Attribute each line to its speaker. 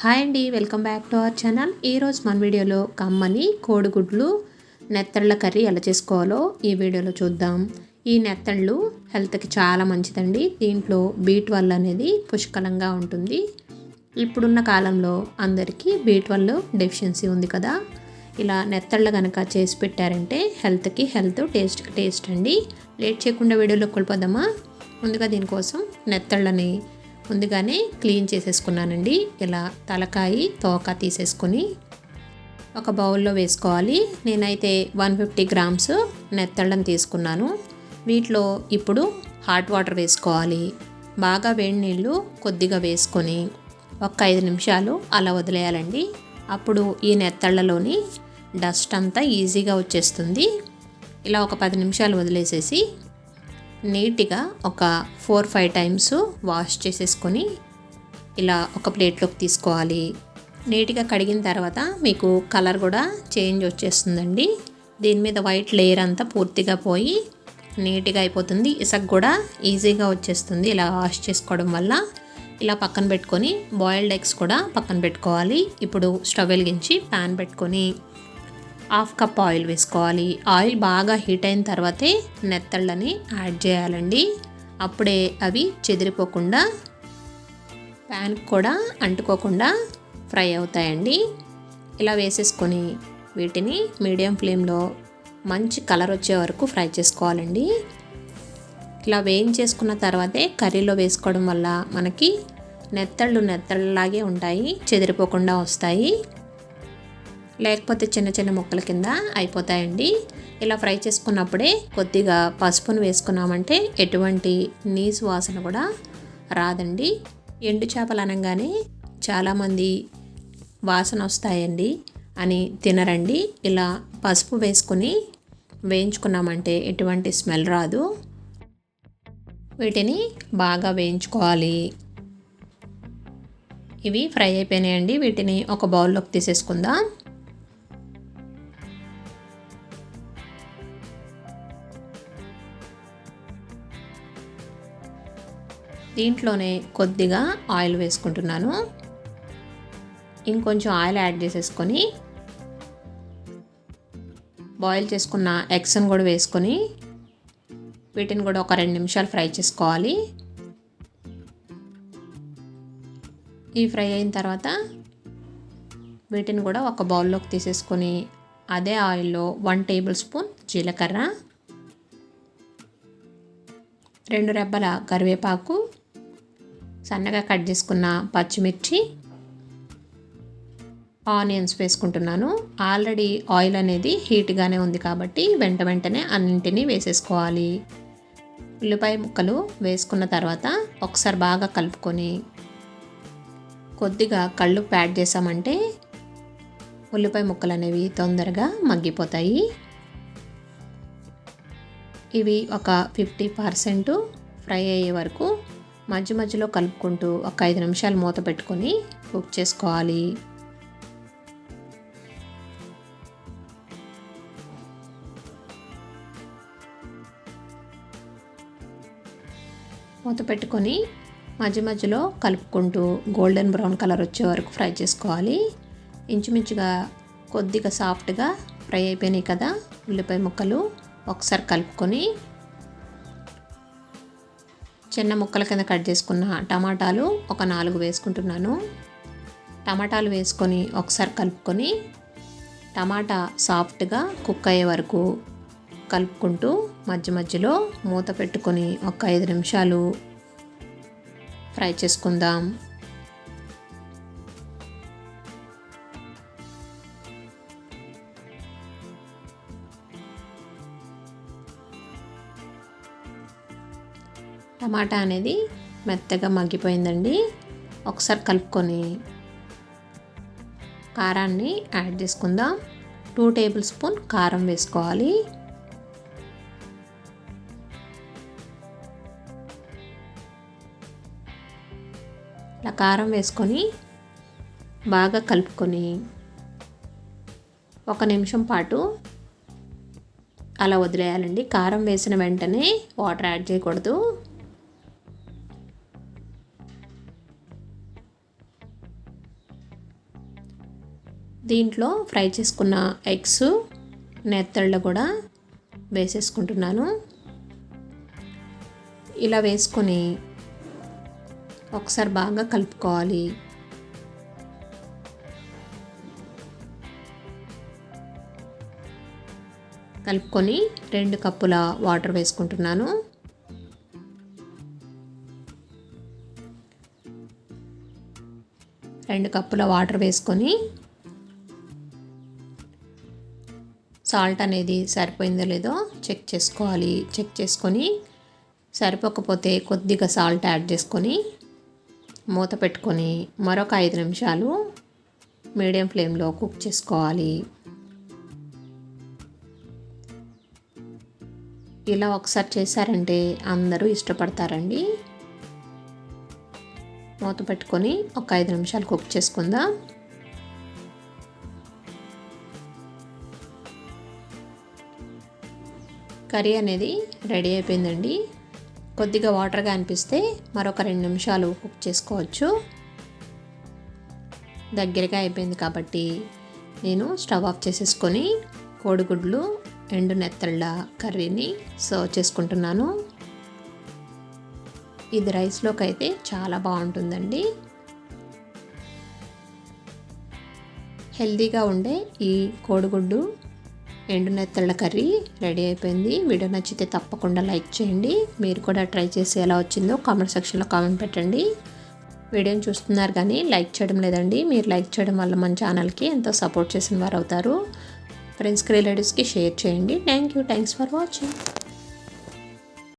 Speaker 1: Hi అండి, welcome back to our channel. ఈరోజు మన వీడియోలో కమ్మని కోడిగుడ్లు నెత్తళ్ళ కర్రీ ఎలా చేసుకోవాలో ఈ వీడియోలో చూద్దాం. ఈ నెత్తళ్ళు హెల్త్కి చాలా మంచిదండి. దీంట్లో B12 అనేది పుష్కలంగా ఉంటుంది. ఇప్పుడున్న కాలంలో అందరికీ B12 డెఫిషియన్సీ ఉంది కదా. ఇలా నెత్తళ్ళు కనుక చేసి పెట్టారంటే హెల్త్కి హెల్త్, టేస్ట్కి టేస్ట్ అండి. లేట్ చేయకుండా వీడియోలోకి వెళ్ళిపోదామా. ముందుగా దీనికోసం నెత్తళ్ళని ముందుగానే క్లీన్ చేసేసుకున్నానండి. ఇలా తలకాయి తోక తీసేసుకొని ఒక బౌల్లో వేసుకోవాలి. నేనైతే 150 గ్రామ్స్ నెత్తళ్ళని తీసుకున్నాను. వీటిలో ఇప్పుడు హాట్ వాటర్ వేసుకోవాలి. బాగా వేడి నీళ్ళు కొద్దిగా వేసుకొని ఒక 5 నిమిషాలు అలా వదిలేయాలండి. అప్పుడు ఈ నెత్తళ్ళలోని డస్ట్ అంతా ఈజీగా వచ్చేస్తుంది. ఇలా ఒక 10 నిమిషాలు వదిలేసేసి నీట్గా ఒక 4-5 టైమ్స్ వాష్ చేసేసుకొని ఇలా ఒక ప్లేట్లోకి తీసుకోవాలి. నీట్గా కడిగిన తర్వాత మీకు కలర్ కూడా చేంజ్ వచ్చేస్తుందండి. దీని మీద వైట్ లేయర్ అంతా పూర్తిగా పోయి నీట్గా అయిపోతుంది. ఇసుక కూడా ఈజీగా వచ్చేస్తుంది ఇలా వాష్ చేసుకోవడం వల్ల. ఇలా పక్కన పెట్టుకొని బాయిల్డ్ ఎగ్స్ కూడా పక్కన పెట్టుకోవాలి. ఇప్పుడు స్టవ్ వెలిగించి ప్యాన్ పెట్టుకొని 1/2 కప్ ఆయిల్ వేసుకోవాలి. ఆయిల్ బాగా హీట్ అయిన తర్వాతే నెత్తళ్ళని యాడ్ చేయాలండి. అప్పుడే అవి చెదిరిపోకుండా ప్యాన్కి కూడా అంటుకోకుండా ఫ్రై అవుతాయండి. ఇలా వేసేసుకొని వీటిని మీడియం ఫ్లేమ్లో మంచి కలర్ వచ్చే వరకు ఫ్రై చేసుకోవాలండి. ఇలా వేయించేసుకున్న తర్వాతే కర్రీలో వేసుకోవడం వల్ల మనకి నెత్తళ్ళలాగే ఉంటాయి, చెదిరిపోకుండా వస్తాయి. లేకపోతే చిన్న చిన్న ముక్కల కింద అయిపోతాయండి. ఇలా ఫ్రై చేసుకున్నప్పుడే కొద్దిగా పసుపును వేసుకున్నామంటే ఎటువంటి నీసు వాసన కూడా రాదండి. ఎండు చేపలు అనగానే చాలామంది వాసన వస్తాయండి అని తినరండి. ఇలా పసుపు వేసుకుని వేయించుకున్నామంటే ఎటువంటి స్మెల్ రాదు. వీటిని బాగా వేయించుకోవాలి. ఇవి ఫ్రై అయిపోయినాయండి. వీటిని ఒక బౌల్లోకి తీసేసుకుందాం. దీంట్లోనే కొద్దిగా ఆయిల్ వేసుకుంటున్నాను. ఇంకొంచెం ఆయిల్ యాడ్ చేసేసుకొని బాయిల్ చేసుకున్న ఎగ్స్ని కూడా వేసుకొని వీటిని కూడా ఒక 2 నిమిషాలు ఫ్రై చేసుకోవాలి. ఈ ఫ్రై అయిన తర్వాత వీటిని కూడా ఒక బౌల్లోకి తీసేసుకొని అదే ఆయిల్లో 1 టేబుల్ స్పూన్ జీలకర్ర, 2 రెబ్బల కరివేపాకు, సన్నగా కట్ చేసుకున్న పచ్చిమిర్చి, ఆనియన్స్ వేసుకుంటున్నాను. ఆల్రెడీ ఆయిల్ అనేది హీట్గానే ఉంది కాబట్టి వెంటనే అన్నింటినీ వేసేసుకోవాలి. ఉల్లిపాయ ముక్కలు వేసుకున్న తర్వాత ఒకసారి బాగా కలుపుకొని కొద్దిగా కల్లుప్పు యాడ్ చేసామంటే ఉల్లిపాయ ముక్కలు అనేవి తొందరగా మగ్గిపోతాయి. ఇవి ఒక 50% ఫ్రై అయ్యే వరకు మధ్యలో కలుపుకుంటూ ఒక 5 నిమిషాలు మూత పెట్టుకొని కుక్ చేసుకోవాలి. మూత పెట్టుకొని మధ్యలో కలుపుకుంటూ గోల్డెన్ బ్రౌన్ కలర్ వచ్చే వరకు ఫ్రై చేసుకోవాలి. ఇంచుమించుగా కొద్దిగా సాఫ్ట్గా ఫ్రై అయిపోయినాయి కదా ఉల్లిపాయ ముక్కలు. ఒకసారి కలుపుకొని చిన్న ముక్కల కింద కట్ చేసుకున్న టమాటాలు ఒక 4 వేసుకుంటున్నాను. టమాటాలు వేసుకొని ఒకసారి కలుపుకొని టమాటా సాఫ్ట్గా కుక్ అయ్యే వరకు కలుపుకుంటూ మధ్యలో మూత పెట్టుకొని ఒక 5 నిమిషాలు ఫ్రై చేసుకుందాం. టమాటా అనేది మెత్తగా మగ్గిపోయిందండి. ఒకసారి కలుపుకొని కారాన్ని యాడ్ చేసుకుందాం. 2 టేబుల్ స్పూన్ కారం వేసుకోవాలి. ఇలా కారం వేసుకొని బాగా కలుపుకొని 1 నిమిషం పాటు అలా వదిలేయాలండి. కారం వేసిన వెంటనే వాటర్ యాడ్ చేయకూడదు. దీంట్లో ఫ్రై చేసుకున్న ఎగ్స్ నెత్తళ్ళు కూడా వేసేసుకుంటున్నాను. ఇలా వేసుకొని ఒకసారి బాగా కలుపుకోవాలి. కలుపుకొని 2 కప్పుల వాటర్ వేసుకుంటున్నాను. రెండు కప్పుల వాటర్ వేసుకొని సాల్ట్ అనేది సరిపోయిందో లేదో చెక్ చేసుకోవాలి. చెక్ చేసుకొని సరిపోకపోతే కొద్దిగా సాల్ట్ యాడ్ చేసుకొని మూత పెట్టుకొని మరొక 5 నిమిషాలు మీడియం ఫ్లేమ్లో కుక్ చేసుకోవాలి. ఇలా ఒకసారి చేశారంటే అందరూ ఇష్టపడతారండి. మూత పెట్టుకొని ఒక 5 నిమిషాలు కుక్ చేసుకుందాం. కర్రీ అనేది రెడీ అయిపోయిందండి. కొద్దిగా వాటర్గా అనిపిస్తే మరొక 2 నిమిషాలు కుక్ చేసుకోవచ్చు. దగ్గరగా అయిపోయింది కాబట్టి నేను స్టవ్ ఆఫ్ చేసేసుకొని కోడిగుడ్లు ఎండు నెత్తళ్ళ కర్రీని సర్వ్ చేసుకుంటున్నాను. ఇది రైస్లోకి అయితే చాలా బాగుంటుందండి. హెల్తీగా ఉండే ఈ కోడిగుడ్డు ఎండు నెత్తళ్ళ కర్రీ రెడీ అయిపోయింది. వీడియో నచ్చితే తప్పకుండా లైక్ చేయండి. మీరు కూడా ట్రై చేసి ఎలా వచ్చిందో కామెంట్ సెక్షన్లో కామెంట్ పెట్టండి. వీడియోని చూస్తున్నారు కానీ లైక్ చేయడం లేదండి. మీరు లైక్ చేయడం వల్ల మన ఛానల్కి ఎంతో సపోర్ట్ చేసిన వారు అవుతారు. ఫ్రెండ్స్కి రిలేటివ్స్కి షేర్ చేయండి. Thanks for watching.